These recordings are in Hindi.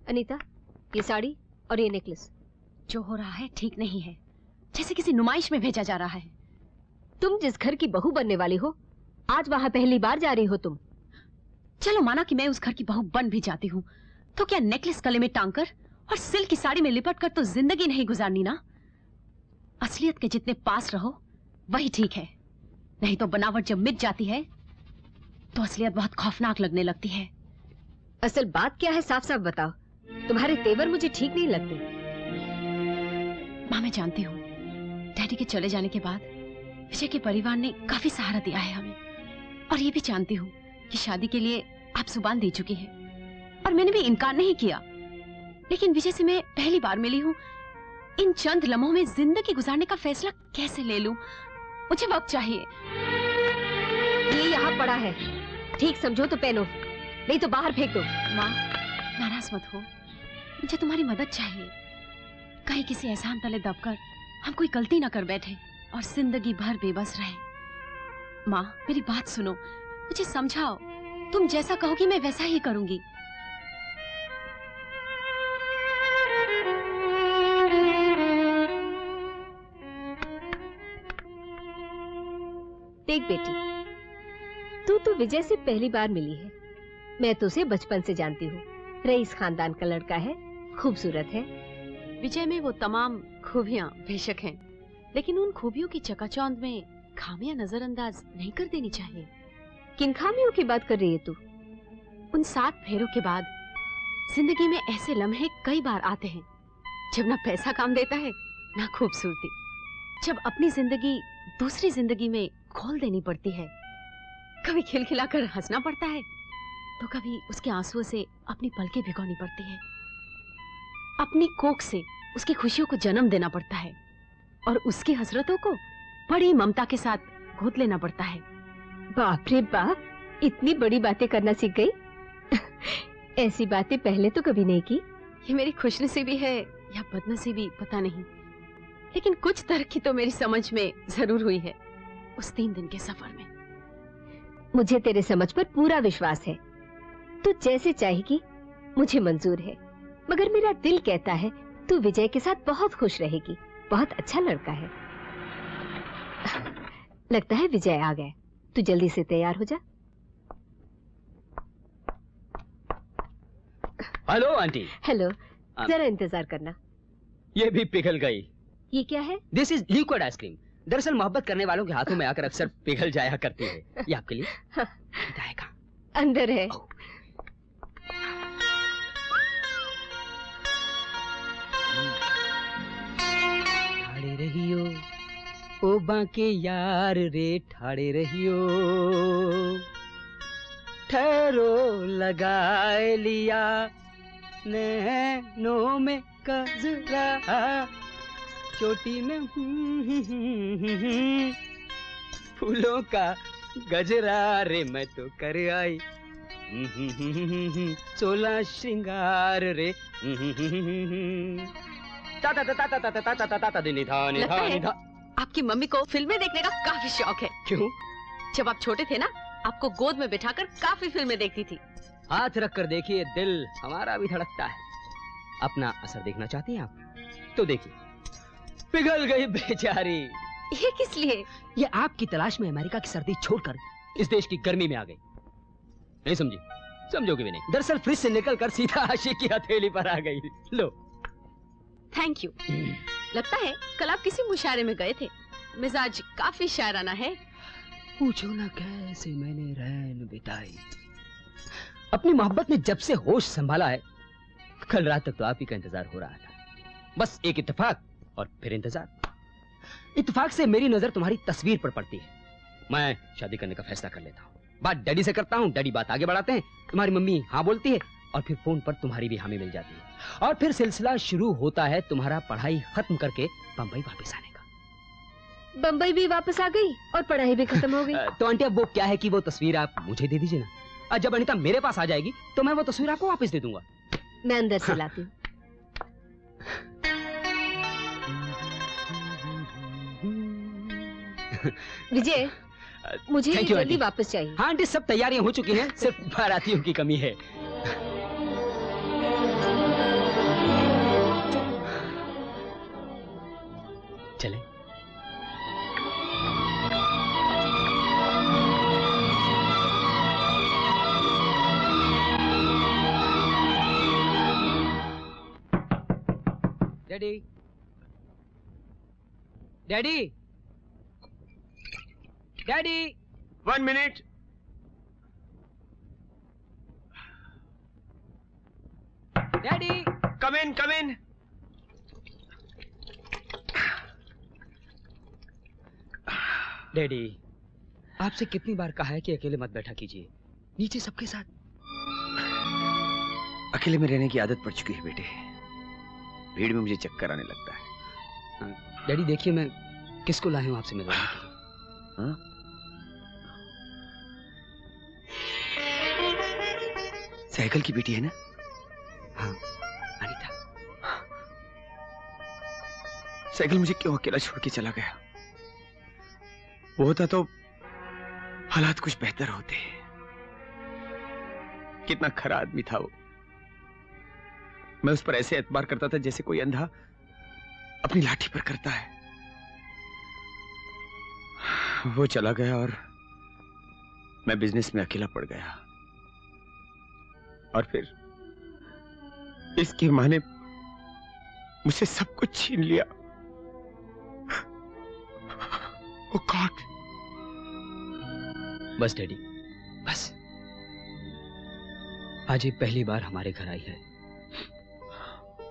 अनीता, ये साड़ी और ये नेकलेस। जो हो रहा है ठीक नहीं है, जैसे किसी नुमाइश में भेजा जा रहा है। तुम जिस घर की बहू बनने वाली हो, आज वहां पहली बार जा रही हो तुम। चलो माना कि मैं उस घर की बहू बन भी जाती हूँ, तो क्या नेकलेस गले में टांग कर और सिल्क की साड़ी में लिपट कर तो जिंदगी नहीं गुजारनी ना। असलियत के जितने पास रहो वही ठीक है, नहीं तो बनावट जब मिट जाती है तो असलियत बहुत खौफनाक लगने लगती है। असल बात क्या है साफ साफ बताओ, तुम्हारे तेवर मुझे ठीक नहीं लगते। माँ मैं जानती हूँ, डैडी के चले जाने के बाद विजय के परिवार ने काफी सहारा दिया है हमें, और ये भी जानती हूँ कि शादी के लिए आप जुबान दे चुकी है और मैंने भी इनकार नहीं किया। लेकिन विजय से मैं पहली बार मिली हूँ, इन चंद लम्हों में जिंदगी गुजारने का फैसला कैसे ले लूं? मुझे वक्त चाहिए। ये यहाँ पड़ा है, ठीक समझो तो पहनो, नहीं तो बाहर फेंक दो। माँ नाराज मत हो, मुझे तुम्हारी मदद चाहिए। कहीं किसी एहसान तले दबकर हम कोई गलती ना कर बैठे और जिंदगी भर बेबस रहे। माँ मेरी बात सुनो, मुझे समझाओ, तुम जैसा कहोगी मैं वैसा ही करूंगी। देख बेटी, तू तो विजय से पहली बार मिली है, मैं तो उसे बचपन से जानती हूँ। रईस खानदान का लड़का है, खूबसूरत है। विजय में वो तमाम खूबियां बेशक हैं, लेकिन उन खूबियों की चकाचौंध में खामियां नजरअंदाज नहीं कर देनी चाहिए। किन खामियों की बात कर रही है तू? उन 7 फेरों के बाद जिंदगी में ऐसे लम्हे कई बार आते हैं जब ना पैसा काम देता है ना खूबसूरती, जब अपनी जिंदगी दूसरी जिंदगी में खोल देनी पड़ती है। कभी खिलखिलाकर हंसना पड़ता है तो कभी उसके आंसुओं से अपनी पलकें भिगोनी पड़ती है। अपनी कोख से उसकी खुशियों को जन्म देना पड़ता है और उसकी हसरतों को बड़ी ममता के साथ गोद लेना पड़ता है। बाप रे बाप, इतनी बड़ी बातें करना सीख गई। ऐसी बातें पहले तो कभी नहीं की। ये मेरी खुशनसीबी है या बदनसीबी पता नहीं, लेकिन कुछ तरक्की तो मेरी समझ में जरूर हुई है उस 3 दिन के सफर में। मुझे तेरे समझ पर पूरा विश्वास है। तू जैसे चाहेगी मुझे मंजूर है, मगर मेरा दिल कहता है तू विजय के साथ बहुत खुश रहेगी। बहुत अच्छा लड़का है। लगता है विजय आ गया, तू जल्दी से तैयार हो जा। Hello aunty. हेलो, जरा इंतजार करना। ये भी पिघल गई। ये क्या है? This is liquid ice cream. दरअसल मोहब्बत करने वालों के हाथों में आकर अक्सर पिघल जाया करती है। ये आपके लिए। हाँ। अंदर है। ठाड़े रहियो ओ बाके यार रे, ठाड़े रहियो, ठहरो लगाए लिया नैनों में कजरा, चोटी में फूलों का गजरा रे, मैं तो कर आई 16 श्रृंगार रे। आपकी मम्मी को फिल्में देखने का काफी शौक है। क्यों? जब आप छोटे थे ना, आपको गोद में बिठाकर काफी फिल्में देखती थी। हाथ रख कर देखिए, दिल हमारा भी धड़कता है। अपना असर देखना चाहती हैं आप? तो देखिए, पिघल गई बेचारी। ये किस लिए? ये आपकी तलाश में अमेरिका की सर्दी छोड़कर इस देश की गर्मी में आ गई। नहीं समझी? समझोगे भी नहीं। दरअसल फ्रिज से निकलकर सीधा आशिक की हथेली पर आ गई। लो। Thank you. लगता है कल आप किसी मुशायरे में गए थे। मिजाज काफी शायराना है। पूछो ना कैसे मैंने रैन बिताई। अपनी मोहब्बत ने जब से होश संभाला है, कल रात तक तो आप ही का इंतजार हो रहा था। बस एक इत्तेफाक और फिर इंतजार। इत्तेफाक से मेरी नजर तुम्हारी तस्वीर पर पड़ती है। मैं शादी करने का फैसला कर लेता हूँ। बात डैडी से करता हूँ, डैडी बात आगे बढ़ाते हैं, तुम्हारी मम्मी हाँ बोलती है और फिर फोन पर तुम्हारी भी हामी मिल जाती है और फिर सिलसिला शुरू होता है तुम्हारा पढ़ाई खत्म करके बंबई वापस आने का। बंबई भी वापस आ गई और पढ़ाई भी खत्म हो गई। तो आंटी अब वो क्या है कि वो तस्वीर आप मुझे दे दीजिए ना। जब अनीता मेरे पास आ जाएगी तो मैं वो तस्वीर आपको वापस दे दूंगा। मैं अंदर से लाती हूँ। विजय, मुझे जल्दी वापस चाहिए। हाँ आंटी, सब तैयारियां हो चुकी हैं, सिर्फ बारातियों की कमी है। Daddy, daddy, daddy. 1 minute. Daddy, come in, come in. Daddy, आपसे कितनी बार कहा है कि अकेले मत बैठा कीजिए, नीचे सबके साथ। अकेले में रहने की आदत पड़ चुकी है बेटे। भीड़ में मुझे चक्कर आने लगता है। डैडी देखिए, मैं किसको लाया हूं आपसे मिलवाने के लिए। हाँ? साइकिल की बेटी है ना? हाँ, अनीता। साइकिल मुझे क्यों अकेला छोड़ के चला गया? वो होता तो हालात कुछ बेहतर होते। कितना खरा आदमी था वो। मैं उस पर ऐसे एतबार करता था जैसे कोई अंधा अपनी लाठी पर करता है। वो चला गया और मैं बिजनेस में अकेला पड़ गया। और फिर इसकी मां ने मुझसे सब कुछ छीन लिया। Oh God! बस डैडी, बस। आज ये पहली बार हमारे घर आई है।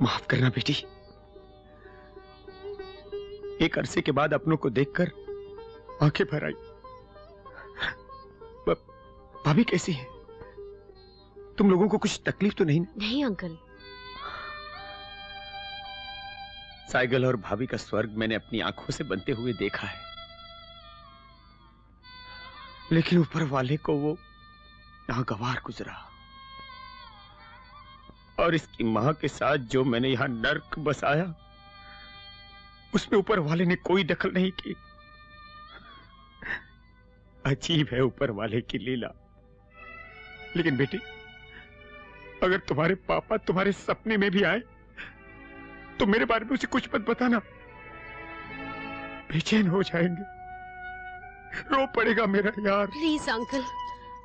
माफ करना बेटी। एक अरसे के बाद अपनों को देखकर आंखें भर आई। भाभी कैसी है? तुम लोगों को कुछ तकलीफ तो नहीं? नहीं अंकल। साइकिल और भाभी का स्वर्ग मैंने अपनी आंखों से बनते हुए देखा है, लेकिन ऊपर वाले को वो नागवार गुजरा। और इसकी मां के साथ जो मैंने यहां नर्क बसाया, उसमें ऊपर वाले ने कोई दखल नहीं की। अजीब है ऊपर वाले की लीला। लेकिन बेटी, अगर तुम्हारे पापा तुम्हारे सपने में भी आए तो मेरे बारे में उसे कुछ मत बताना। बेचैन हो जाएंगे, रो पड़ेगा मेरा यार। Please uncle.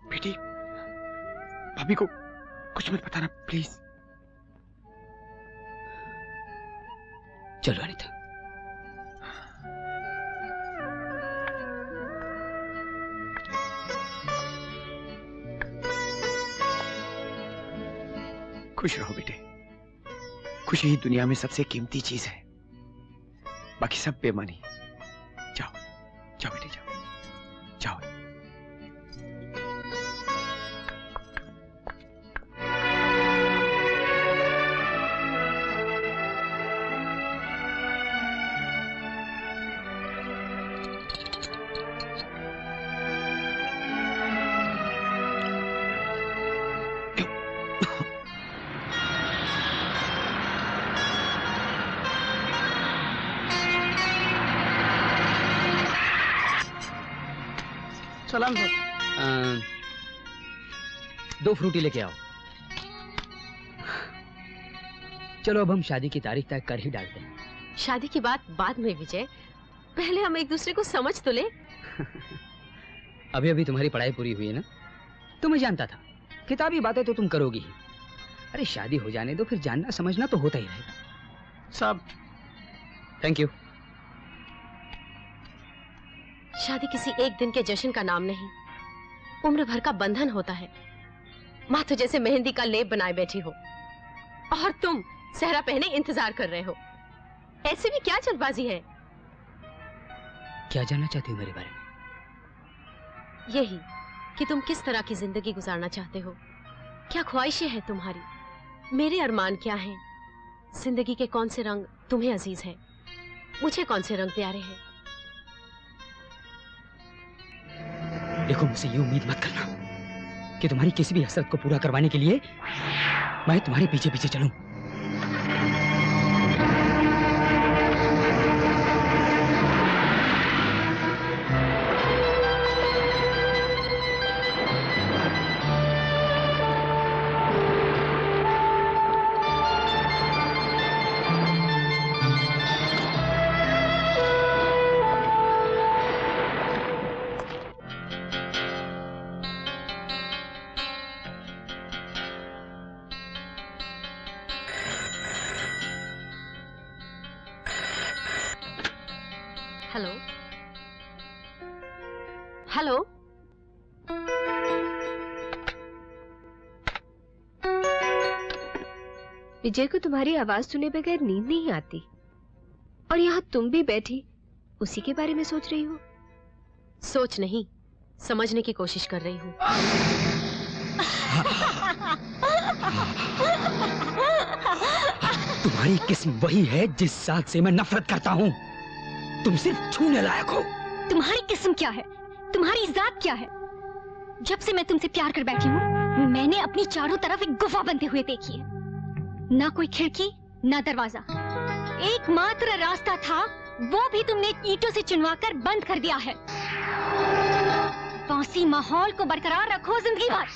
बेटी, भाभी को कुछ मत बताना प्लीज। चलो अनीता। खुश रहो बेटे। खुशी ही दुनिया में सबसे कीमती चीज है, बाकी सब बेमानी। जाओ जाओ बेटे, जाओ जाओ। सलाम सर। 2 फ्रूटी लेके आओ। चलो अब हम शादी की तारीख तय कर ही डालते हैं। शादी की बात बाद में विजय, पहले हम एक दूसरे को समझ तो ले। अभी अभी तुम्हारी पढ़ाई पूरी हुई है ना, तो मैं जानता था किताबी बातें तो तुम करोगी ही। अरे शादी हो जाने दो, फिर जानना समझना तो होता ही रहेगा। साहब, थैंक यू। शादी किसी एक दिन के जश्न का नाम नहीं, उम्र भर का बंधन होता है। माँ तो जैसे मेहंदी का लेप बनाए बैठी हो और तुम सहरा पहने इंतजार कर रहे हो। ऐसे भी क्या जल्दबाजी है? क्या जानना चाहती हो मेरे बारे में? यही कि तुम किस तरह की जिंदगी गुजारना चाहते हो, क्या ख्वाहिशें हैं तुम्हारी, मेरे अरमान क्या हैं, जिंदगी के कौन से रंग तुम्हें अजीज हैं, मुझे कौन से रंग प्यारे हैं। देखो, मुझसे ये उम्मीद मत करना कि तुम्हारी किसी भी हसरत को पूरा करवाने के लिए मैं तुम्हारे पीछे पीछे चलूं। Hello hello. विजय को तुम्हारी आवाज सुने बगैर नींद नहीं आती, और यहाँ तुम भी बैठी उसी के बारे में सोच रही हो। सोच नहीं, समझने की कोशिश कर रही हूँ। तुम्हारी किस्म वही है जिस जात से मैं नफरत करता हूँ। तुम सिर्फ छूने लायक हो। तुम्हारी किस्म क्या है? तुम्हारी जात क्या है? जब से मैं तुमसे प्यार कर बैठी हूँ, मैंने अपनी चारों तरफ एक गुफा बनते हुए देखी है। ना कोई खिड़की, ना दरवाजा। एकमात्र रास्ता था, वो भी तुमने ईंटों से चुनवाकर बंद कर दिया है। बांसी माहौल को बरकरार रखो जिंदगी भर।